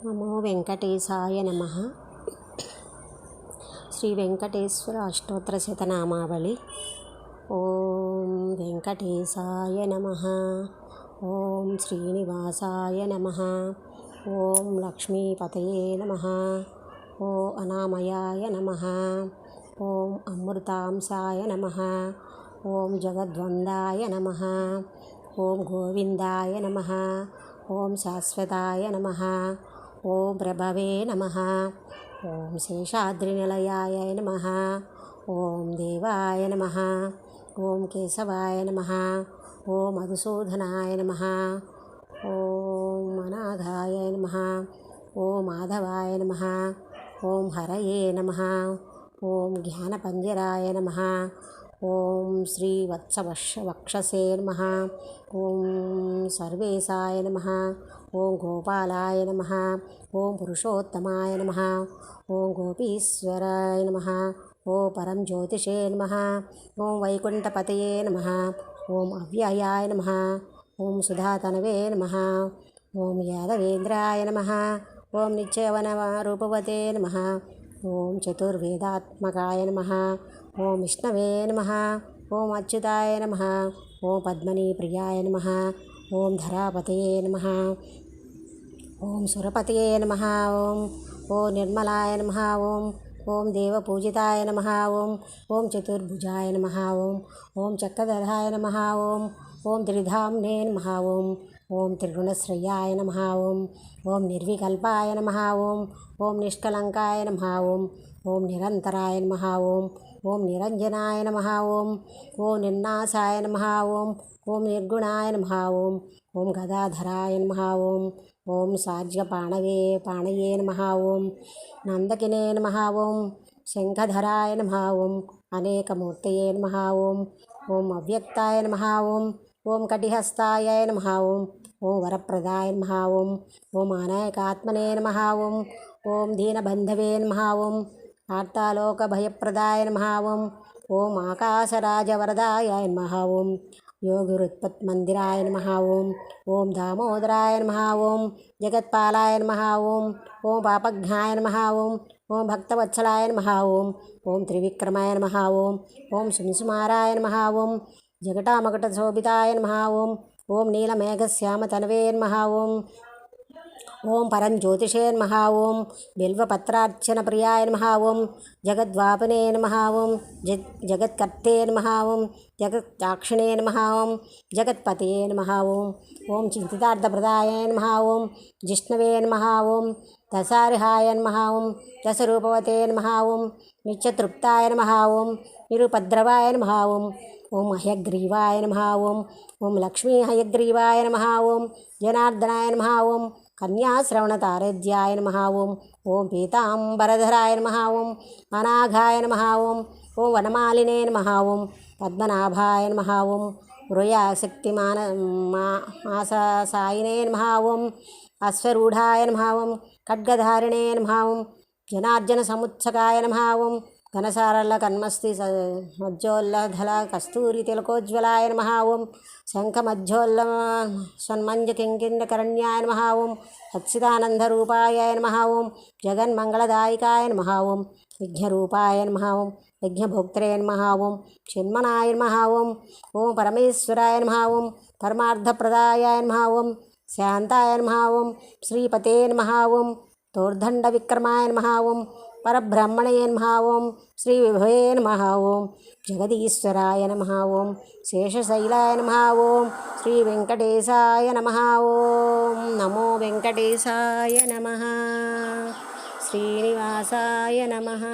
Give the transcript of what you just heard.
నమో వెంకటేశాయ నమః. శ్రీ వెంకటేశ్వర అష్టోత్తర శతనామావళి. ఓం వెంకటేశాయ నమః. ఓం శ్రీనివాసాయ నమః. ఓం లక్ష్మీపతయే నమః. ఓం అనామయాయ నమః. ఓం అమృతాంశాయ నమః. ఓం జగద్వందాయ నమః. ఓం గోవిందాయ నమః. ఓం శాశ్వతాయ నమః. ఓం ప్రభవే నమః. ఓం శేషాద్రినిలయాయ నమః. ఓం దేవాయ నమః. ఓం కేశవాయ నమః. ఓం మధుసూదనాయ నమః. ఓం అనాథాయ నమః. ఓం మాధవాయ నమః. ఓం హరయే నమః. ఓం జ్ఞానపంజరాయ నమః. ఓం శ్రీ వత్సవక్షసే నమః. ఓం సర్వేశాయ నమః. ఓం గోపాలాయ నమః. ఓం పురుషోత్తమాయ నమః. ఓం గోపీశ్వరాయ నమః. ఓం పరం జ్యోతిషే నమః. ఓం వైకుంఠపతయే నమః. ఓం అవ్యయాయ నమః. ఓం సుధాతనవే నమః. ఓం యాదవేంద్రాయ నమః. ఓం నిత్యవన రూపవతే నమః. ఓం చతుర్వేదాత్మకాయ నమః. ఓం విష్ణవే నమః. ఓం అచ్యుతాయ నమః. ఓం పద్మనీప్రియాయ నమః. ఓం ధరాపతయే నమః. ఓం సురపతయే నమః. ఓం నిర్మలాయ నమః. ఓం దేవపూజితాయ నమః. ఓం చతుర్భుజాయ నమః. ఓం చక్రధరాయ నమః. ఓం త్రిధామ్నే నమః. ఓం త్రిగుణశ్రయాయ నమః. ఓం నిర్వికల్పాయ నమః. ఓం నిష్కలంకాయ నమః. ఓం నిరంతరాయ నమః. ఓం నిరంజనాయ నమః. ఓం నిర్నాశాయ నమః. ఓం నిర్గుణాయ నమః. ఓం గదాధరాయ నమః. ఓం సాజ్యపాణయే నమః. ఓం నందకినే నమః. ఓం శంఖధరాయ నమః. ఓం అనేకమూర్తయే నమః. ఓం అవ్యక్తాయ నమః. ఓం కటిహస్తాయ నమః. ఓం వరప్రదాయ నమః. ఓం అనేకాత్మనే నమః. ఓం దీనబంధవే నమః. ఆర్తాలోకభయప్రదాయ నమః. ఓం ఆకాశరాజవరదాయ నమః. ఓం యోగిరుత్పత్మందిరాయ నమః. ఓం దామోదరాయ నమః. ఓం జగత్పాలాయ నమః. ఓం పాపఘ్నాయ నమః. ఓం భక్తవత్సలాయ నమః. ఓం త్రివిక్రమాయ నమః. ఓం సుంసుమారాయ నమః. జగటామకటశోభితాయ నమః. ఓం నీలమేఘశ్యామతనవే నమః. ఓం పరంజ్యోతిషే నమః. ఓం బిల్వపత్రార్చనప్రియాయ నమః. ఓం జగద్వాపనే నమః. ఓం జగత్కర్తే నమః. ఓం జగత్చాక్షిణే నమః. ఓం జగత్పతయే నమః. ఓం చింతితార్థప్రదాయ నమః. ఓం జిష్ణవే నమః. ఓం దశారిహాయ నమః. ఓం దశరూపవతే నమః. ఓం నిత్యతృప్తాయ నమః. ఓం నిరుపద్రవాయ నమః. ఓం హయగ్రీవాయ నమః. ఓం లక్ష్మీ హయగ్రీవాయ నమః. ఓం జనార్దనాయ నమః. ఓం కన్యాశ్రవణతారేద్యాయ నమః. ఓం పీతాంబరధరాయ నమః. ఓం అనాఘాయ నమః. ఓం వనమాలినే నమః. ఓం పద్మనాభాయ నమః. ఓం మాసాయినే నమః. ఓం అశ్వరూఢాయ నమః. ఓం ఖడ్గధారిణే నమః. ఓం జనార్జన సముత్సకాయ నమః. ఓం ఘనసారల కన్మస్తి మజ్జోల్లధల కస్తూరి తిలకోజ్వలాయ నమః. ఓం శంఖమజ్జోల్ల సన్మంజ కింకిండకరణ్యాయ నమః. ఓం సచ్చిదానందరూపాయ నమః. ఓం జగన్మంగళదాయికాయ నమః. ఓం విఘ్నరూపాయ నమః. ఓం యజ్ఞభోక్త్రే నమః. ఓం చిన్మనాయ నమః. ఓం పరమేశ్వరాయ నమః. ఓం పరమార్థప్రదాయ నమః. ఓం శాంతాయ నమః. ఓం శ్రీపతే నమః. ఓం తోర్దండ విక్రమాయ నమః. ఓం పరబ్రహ్మణే నమః. ఓం శ్రీ విభవే నమః. ఓం జగదీశ్వరాయ నమః. ఓం శేషశైలాయ నమః. ఓం శ్రీ వెంకటేశాయ నమః. ఓం నమో వెంకటేశాయ నమః. శ్రీనివాసాయ నమః.